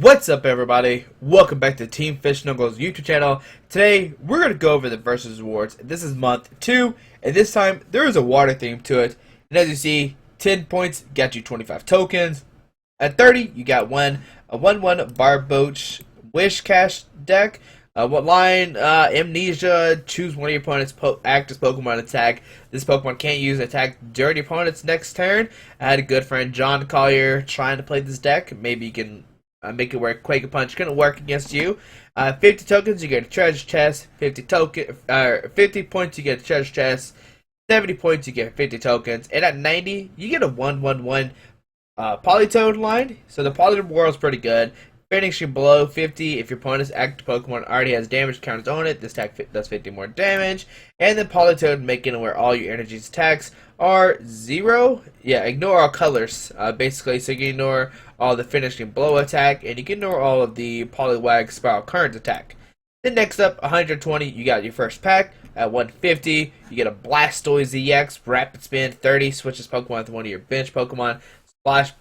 What's up, everybody? Welcome back to Team Fish Knuckles YouTube channel. Today we're going to go over the versus awards. This is month 2, and this time there is a water theme to it. And as you see, 10 points got you 25 tokens. At 30 you got a 1/1 Barboach Wish Cash deck. What line? Amnesia. Choose one of your opponent's active Pokemon attack. This Pokemon can't use attack during your opponent's next turn. I had a good friend John Collier trying to play this deck. Maybe you can make it work. Quake Punch couldn't work against you. 50 tokens, you get a treasure chest. 50 points, you get a treasure chest. 70 points, you get 50 tokens. And at 90, you get a 1/1/1 Politoed line. So the Politoed World is pretty good. Finishing below 50, if your opponent's active Pokemon already has damage counters on it, this attack does 50 more damage. And then Politoed, making it where all your energy's attacks are 0. Yeah, ignore all colors, basically, so you can ignore all the finishing blow attack, and you can ignore all of the Poliwag Spiral Current attack. Then next up, 120, you got your first pack. At 150, you get a Blastoise EX, Rapid Spin, 30, switches Pokemon with one of your bench Pokemon. Splash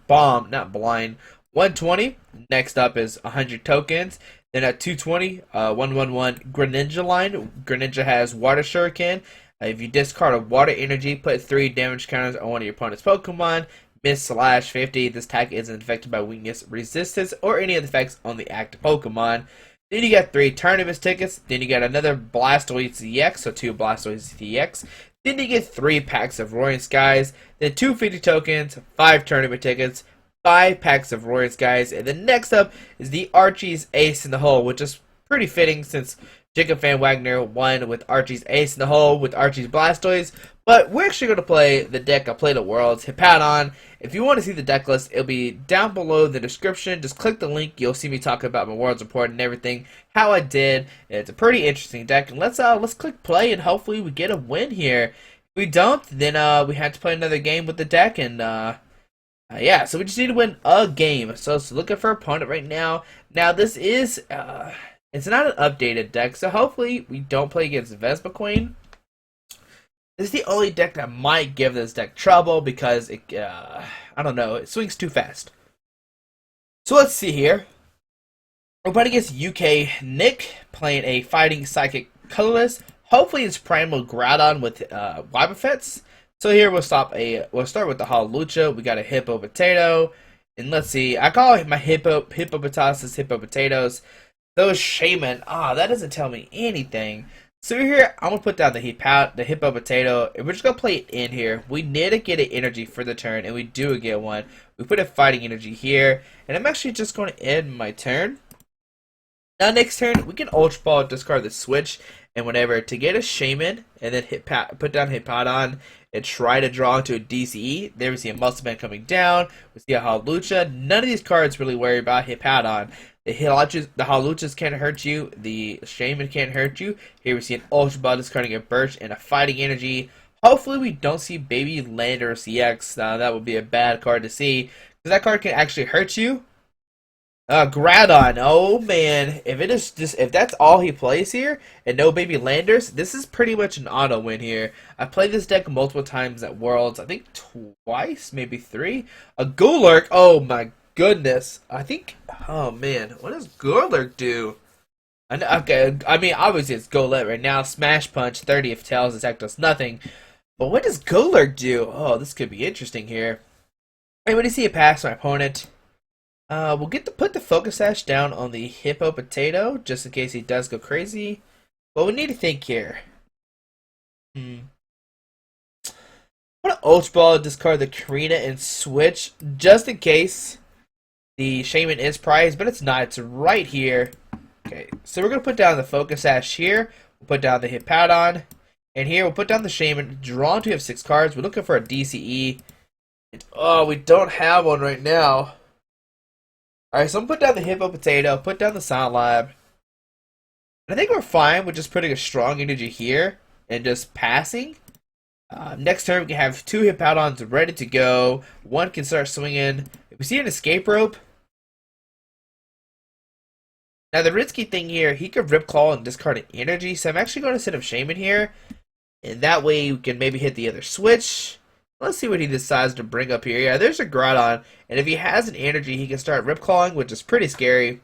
Bomb, not blind. 120. Next up is 100 tokens. Then at 220, 1/1/1 Greninja line. Greninja has Water Shuriken. If you discard a Water Energy, put 3 damage counters on one of your opponent's Pokemon. Miss/50. This attack isn't affected by weakness, resistance, or any of the effects on the active Pokemon. Then you got 3 Tournament tickets. Then you got another Blastoise EX, so 2 Blastoise EX. Then you get 3 packs of Roaring Skies. Then 250 tokens, 5 Tournament tickets, 5 packs of Roaring Skies, and then next up is the Archie's Ace in the Hole, which is pretty fitting since Jacob Van Wagner won with Archie's Ace in the Hole with Archie's Blastoise. But we're actually going to play the deck I played at Worlds, Hippowdon. If you want to see the deck list, it'll be down below in the description. Just click the link. You'll see me talking about my Worlds report and everything, how I did. It's a pretty interesting deck, and let's click play and hopefully we get a win here. If we don't, then we have to play another game with the deck, and yeah, so we just need to win a game. So it's looking for an opponent right now. Now this is it's not an updated deck, so hopefully we don't play against Vespa Queen. This is the only deck that might give this deck trouble because it I don't know, it swings too fast. So let's see here. We're playing against UK Nick, playing a Fighting Psychic Colorless. Hopefully it's Primal Groudon with Wobbuffets. So here we'll start with the Hawlucha. We got a Hippo Potato, and let's see. I call my Hippopotamus Hippo Potatoes. Those Shaman. That doesn't tell me anything. So here I'm gonna put down the Hippo Potato, and we're just gonna play it in here. We need to get an energy for the turn, and we do get one. We put a Fighting Energy here, and I'm actually just going to end my turn. Now next turn we can Ultra Ball, discard the switch, and whatever to get a Shaman, and then put down Hippowdon and try to draw into a DCE. There we see a Muscle Man coming down. We see a Hawlucha. None of these cards really worry about Hippowdon. The Hawluchas can't hurt you. The Shaman can't hurt you. Here we see an Ultra Ball discarding a Birch and a Fighting Energy. Hopefully we don't see Baby Landorus EX. That would be a bad card to see, because that card can actually hurt you. Groudon. Oh man, if that's all he plays here and no Baby Landers, this is pretty much an auto win here. I played this deck multiple times at Worlds. I think twice, maybe 3. A Golurk. Oh my goodness. Oh man, what does Golurk do? Okay, I mean obviously it's Golurk right now. Smash Punch, 30 if Tails attack does nothing. But what does Golurk do? Oh, this could be interesting here. Hey, when you see a pass my opponent, we'll put the Focus Sash down on the Hippo Potato, just in case he does go crazy. But we need to think here. I'm going to Ultra Ball, discard the Karina, and switch, just in case the Shaman is prized, but it's not. It's right here. Okay, so we're going to put down the Focus Sash here. We'll put down the Hippowdon. And here we'll put down the Shaman. Drawn to have 6 cards. We're looking for a DCE. We don't have one right now. Alright, so I'm going to put down the Hippo Potato, put down the Sound Lab. I think we're fine with just putting a Strong Energy here and just passing. Next turn we can have 2 Hippowdons ready to go. One can start swinging. If we see an Escape Rope. Now the risky thing here, he could Rip Claw and discard an energy, so I'm actually going to set up Shaman here. And that way we can maybe hit the other switch. Let's see what he decides to bring up here. Yeah, there's a Groudon, and if he has an energy, he can start Rip Clawing, which is pretty scary.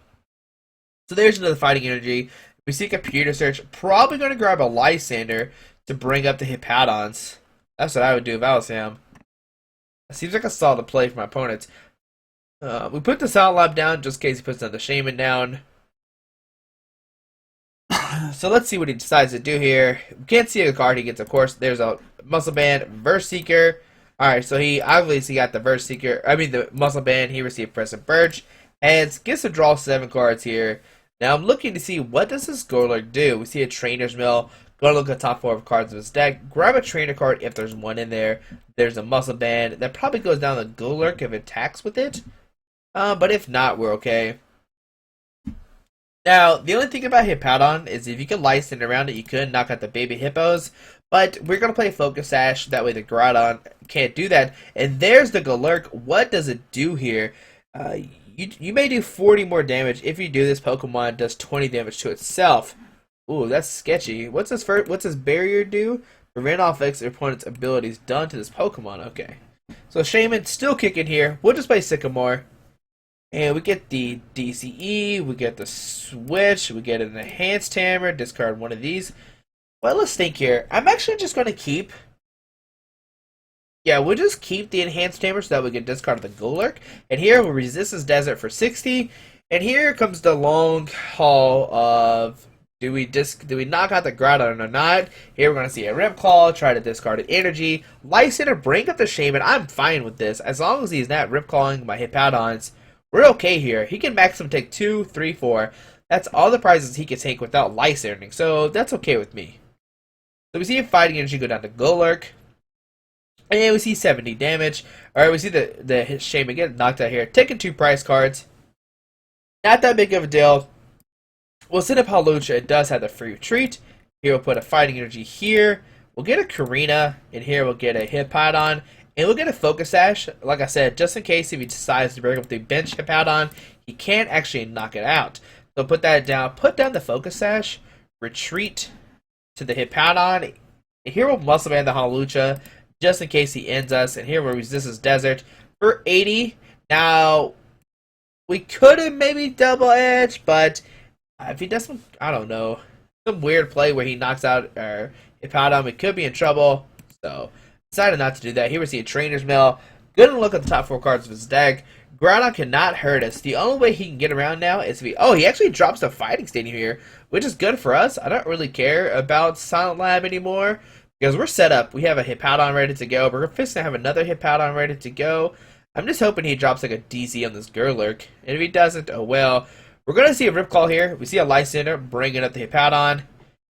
So there's another fighting energy. We see a computer search. Probably going to grab a Lysander to bring up the Hippowdons. That's what I would do if I was him. It seems like a solid play for my opponents. We put the Silent Lab down just in case he puts another Shaman down. So let's see what he decides to do here. We can't see a card he gets, of course. There's a Muscle Band, Verse Seeker. Alright, so he obviously got the Verse Seeker. I mean, the Muscle Band. He received Present Birch. And gets to draw 7 cards here. Now I'm looking to see what does this Golurk do. We see a Trainer's Mill. Go to look at the top 4 cards of his deck. Grab a Trainer card if there's one in there. There's a Muscle Band. That probably goes down the Golurk if it attacks with it. But if not, we're okay. Now, the only thing about Hippowdon is if you can Lysander around it, you could knock out the baby hippos. But we're going to play Focus Sash. That way the Groudon can't do that. And there's the Golurk. What does it do here? You may do 40 more damage if you do this. Pokemon does 20 damage to itself. Ooh, that's sketchy. What's this barrier do? Prevent all effects of your opponent's abilities done to this Pokemon. Okay. So Shaman still kicking here. We'll just play Sycamore. And we get the DCE, we get the Switch, we get an Enhanced Hammer, discard one of these. Well, let's think here. I'm actually just going to keep... Yeah, we'll just keep the Enhanced Hammer so that we can discard the Golurk. And here we'll Resistance Desert for 60. And here comes the long haul of... Do we knock out the Groudon or not? Here we're going to see a Rip Claw, try to discard an energy. Lysander, bring up the Shaman. I'm fine with this. As long as he's not Rip Clawing my Hippowdons, we're okay here. He can maximum take 2, 3, 4. That's all the prizes he can take without Lysandering, so that's okay with me. So we see a fighting energy go down to Golurk. And we see 70 damage. Alright, we see the Shaman get knocked out here. Taking 2 prize cards. Not that big of a deal. We'll set up Hawlucha. It does have the free retreat. Here we'll put a fighting energy here. We'll get a Karina. And here we'll get a Hippowdon. And we'll get a Focus Sash, like I said, just in case if he decides to bring up the bench Hippowdon, he can't actually knock it out. So put that down. Put down the Focus Sash. Retreat to the Hippowdon. Here we'll Muscle Band the Hawlucha, just in case he ends us. And here we'll Resistance Desert for 80. Now, we could have maybe Double Edge, but if he does some, I don't know, some weird play where he knocks out our Hippowdon, we could be in trouble. So... decided not to do that. Here we see a Trainer's Mill. Good to look at the top 4 cards of his deck. Groudon cannot hurt us. The only way he can get around now is if he... Oh, he actually drops the Fighting Stadium here, which is good for us. I don't really care about Silent Lab anymore because we're set up. We have a Hippowdon ready to go. We're fixing to have another Hippowdon ready to go. I'm just hoping he drops like a DC on this Golurk. And if he doesn't, oh well. We're going to see a Rip Claw here. We see a Lysander bringing up the Hippowdon.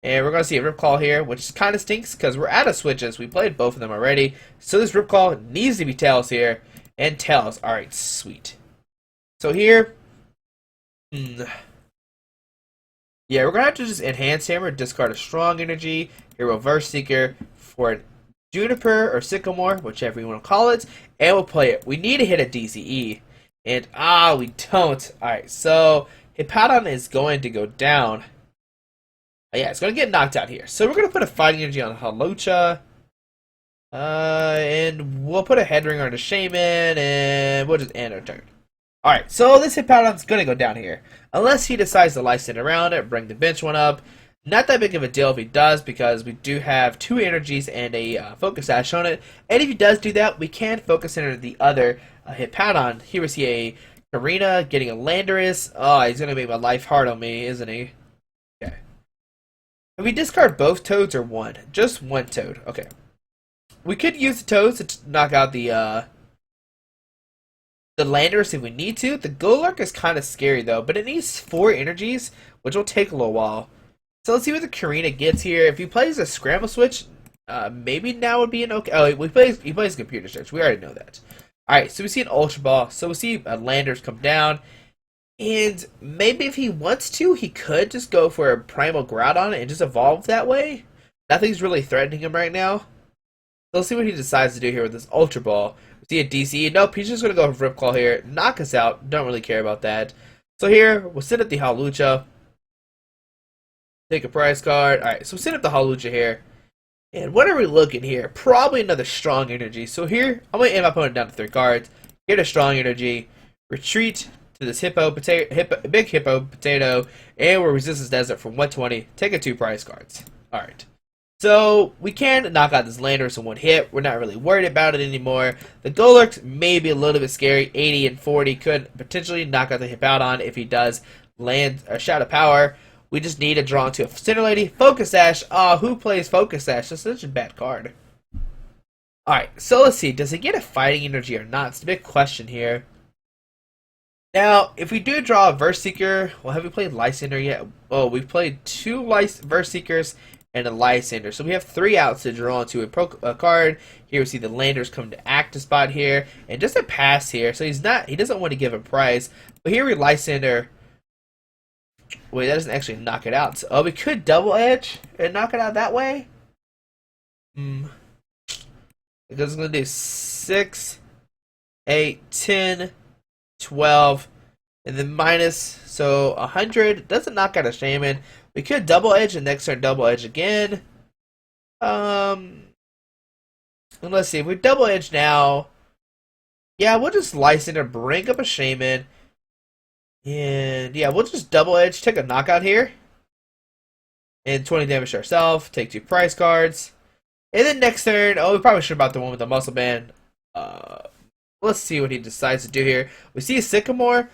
And we're going to see a Rip Claw here, which kind of stinks because we're out of switches. We played both of them already. So this Rip Claw needs to be Tails here. And Tails. Alright, sweet. So here... yeah, we're going to have to just Enhance Hammer, discard a Strong Energy. Here we'll Verse Seeker for a Juniper or Sycamore, whichever you want to call it. And we'll play it. We need to hit a DCE. And, we don't. Alright, so Hippowdon is going to go down. Yeah, it's going to get knocked out here. So we're going to put a Fighting Energy on Hawlucha. And we'll put a Headringer on the Shaman. And we'll just end our turn. Alright, so this Hippowdon's going to go down here. Unless he decides to Lysander around it, bring the bench one up. Not that big of a deal if he does, because we do have 2 energies and a Focus Sash on it. And if he does do that, we can Focus Center the other Hippowdon. Here we see a Karina getting a Landorus. Oh, he's going to make my life hard on me, isn't he? Okay. If we discard both Toads or one? Just one Toad. Okay. We could use the Toads to knock out the Landorus if we need to. The Golurk is kind of scary though, but it needs 4 energies, which will take a little while. So let's see what the Karina gets here. If he plays a Scramble Switch, maybe now would be an okay. Oh, he plays Computer Search. We already know that. Alright, so we see an Ultra Ball. So we see a Landorus come down. And maybe if he wants to, he could just go for a Primal Groudon and just evolve that way. Nothing's really threatening him right now. So let's see what he decides to do here with this Ultra Ball. We see a DC. Nope, he's just going to go for Rip Claw here. Knock us out. Don't really care about that. So here, we'll send up the Hawlucha. Take a prize card. Alright, so we'll send up the Hawlucha here. And what are we looking here? Probably another strong energy. So here, I'm going to aim my opponent down to 3 cards. Get a strong energy. Retreat to this big hippo potato. And we'll resist this desert from 120. Take a 2 prize cards. Alright. So we can knock out this Landorus in 1 hit. We're not really worried about it anymore. The Golurks may be a little bit scary. 80 and 40 could potentially knock out the Hippowdon if he does land a Shout of Power. We just need to draw into a Center Lady. Focus Sash. Who plays Focus Sash? That's such a bad card. Alright, so let's see. Does he get a Fighting Energy or not? It's the big question here. Now, if we do draw a Verse Seeker, well, have we played Lysander yet? Oh, we've played 2 Verse Seekers and a Lysander. So we have 3 outs to draw into a card. Here we see the Landers come to active spot here. And just a pass here. So he doesn't want to give a prize. But here we Lysander. Wait, that doesn't actually knock it out. So, we could double edge and knock it out that way. Because it's going to do 6, 8, 10, 12, and then minus. So 100 doesn't knock out a Shaman. We could double edge and next turn double edge again. And let's see. If we double edge now, yeah, we'll just Lysander, bring up a Shaman. And yeah, we'll just double edge, take a knockout here. And 20 damage to ourselves, take 2 prize cards. And then next turn, we probably should have bought the one with the muscle band. Let's see what he decides to do here. We see a Sycamore.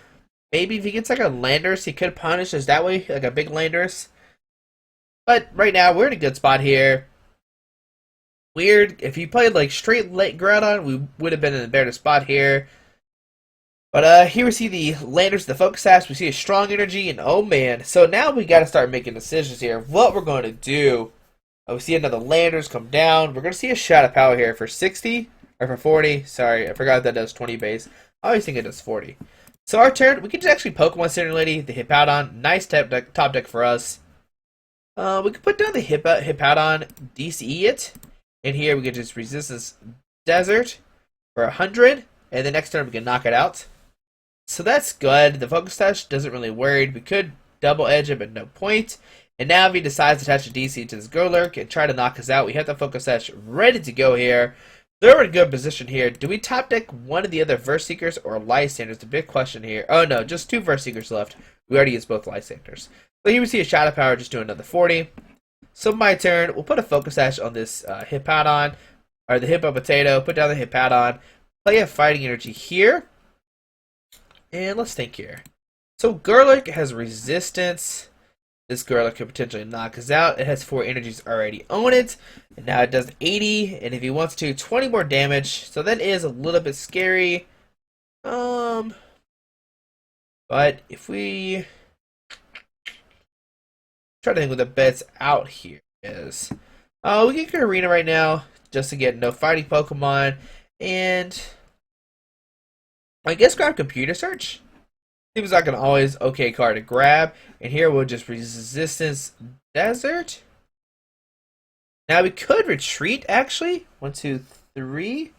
Maybe if he gets like a Landorus, he could punish us that way, like a big Landorus. But right now, we're in a good spot here. Weird, if he played like straight late Groudon, we would have been in a better spot here. But here we see the Landers, the Focus Sash. We see a strong energy, and oh man. So now we got to start making decisions here. What we're going to do. We see another Landers come down. We're going to see a Shout of Power here for 60, or for 40. Sorry, I forgot that does 20 base. I always think it does 40. So our turn, we can just actually Pokemon Center Lady, the Hippowdon. Nice top deck for us. We can put down the Hippowdon, DCE it. And here we can just resist this Desert for 100. And the next turn we can knock it out. So that's good. The Focus Sash doesn't really worry. We could double edge it, but no point. And now if he decides to attach a DC to this Golurk and try to knock us out, we have the Focus Sash ready to go here. They're in a good position here. Do we top deck one of the other Verse Seekers or Lysanders? The big question here. Oh no, just 2 Verse Seekers left. We already used both Lysanders. So here we see a Shout of Power, just do another 40. So my turn, we'll put a Focus Sash on this Hippowdon, or the Hippo Potato, put down the Hippowdon, play a Fighting Energy here. And let's think here. So Golurk has resistance. This Golurk could potentially knock us out. It has 4 energies already on it. And now it does 80. And if he wants to, 20 more damage. So that is a little bit scary. But if we try to think what the bets out here is. We can get Arena right now. Just to get no fighting Pokemon. And I guess grab Computer Search. Seems like an always okay card to grab. And here we'll just Resistance Desert. Now we could retreat actually. 1, 2, 3.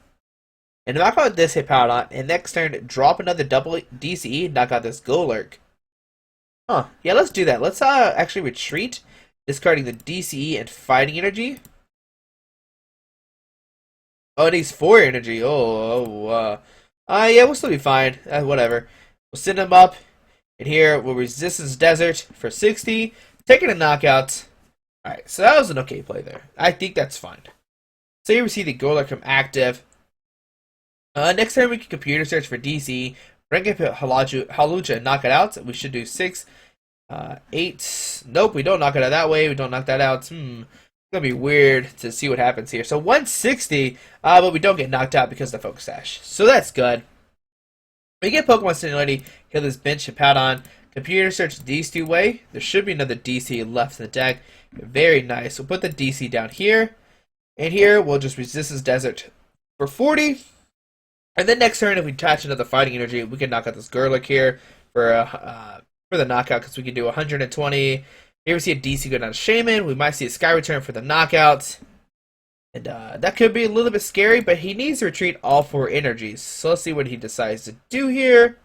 And knock out this Hippowdon. And next turn drop another double DCE. Knock out this Golurk. Huh. Yeah, let's do that. Let's actually retreat. Discarding the DCE and Fighting Energy. Oh, it needs 4 energy. Yeah, we'll still be fine. Whatever. We'll send him up. And here, we'll Resistance Desert for 60. Taking a knockout. Alright, so that was an okay play there. I think that's fine. So here we see the Golurk come active. Next time we can Computer Search for DC. Bring up Hawlucha and knock it out. We should do 6, 8. Nope, we don't knock it out that way. We don't knock that out. It's going to be weird to see what happens here. So 160, but we don't get knocked out because of the Focus Sash. So that's good. We get Pokemon Stimulating, kill this bench Hippowdon. Computer Search these 2 away. There should be another DC left in the deck. Very nice. We'll put the DC down here. And here we'll just Resistance Desert for 40. And then next turn, if we attach another Fighting Energy, we can knock out this Golurk here for the knockout because we can do 120. Here we see a DC go down to Shaman. We might see a Sky Return for the knockout. And that could be a little bit scary, but he needs to retreat all 4 energies. So let's see what he decides to do here.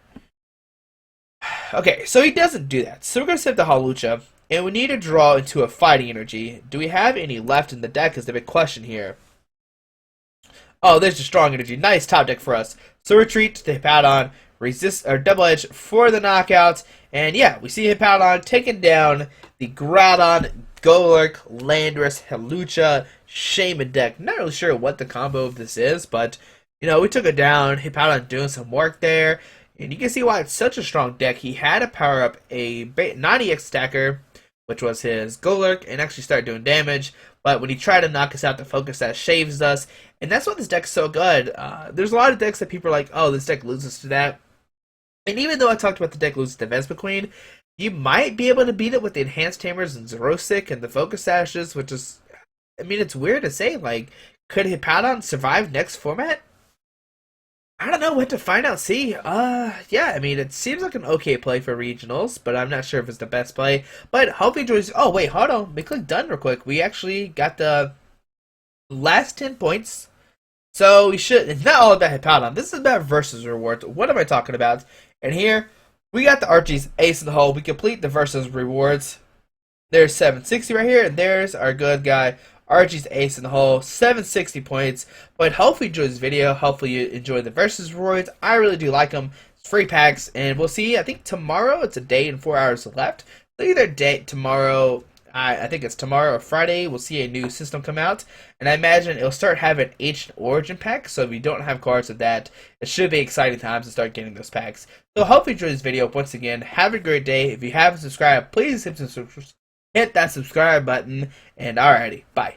Okay, so he doesn't do that. So we're going to set the Hawlucha. And we need to draw into a fighting energy. Do we have any left in the deck is the big question here. Oh, there's a strong energy. Nice top deck for us. So retreat to Hippowdon, resist or double edge for the knockouts. And yeah, we see Hippowdon taking down the Groudon, Golurk, Landorus, Hawlucha, Shaman deck. Not really sure what the combo of this is, but you know, we took it down. Hippowdon doing some work there. And you can see why it's such a strong deck. He had to power up a 90x stacker, which was his Golurk, and actually start doing damage. But when he tried to knock us out, the focus that shaves us. And that's why this deck's so good. There's a lot of decks that people are like, oh, this deck loses to that. And even though I talked about the deck loses to Vespiquen, you might be able to beat it with the Enhanced Tamers and Xerosic and the Focus Ashes, which is, I mean, it's weird to say. Like, could Hippowdon survive next format? I don't know. What to find out. See, yeah. I mean, it seems like an okay play for regionals, but I'm not sure if it's the best play. But hope you enjoy. Oh wait, hold on. Let me click done real quick. We actually got the last 10 points, so we should. It's not all about Hippowdon. This is about versus rewards. What am I talking about? And here we got the Archie's Ace in the hole. We complete the versus rewards. There's 760 right here, and there's our good guy. Archie's Ace in the hole, 760 points. But hopefully you enjoyed this video. Hopefully you enjoyed the versus rewards. I really do like them. It's free packs, and we'll see. I think tomorrow, it's a day and 4 hours left. So either day tomorrow, I think it's tomorrow or Friday, we'll see a new system come out. And I imagine it'll start having Ancient Origin packs. So if you don't have cards of that, it should be exciting times to start getting those packs. So hopefully you enjoyed this video. Once again, have a great day. If you haven't subscribed, please hit that subscribe button. And alrighty, bye.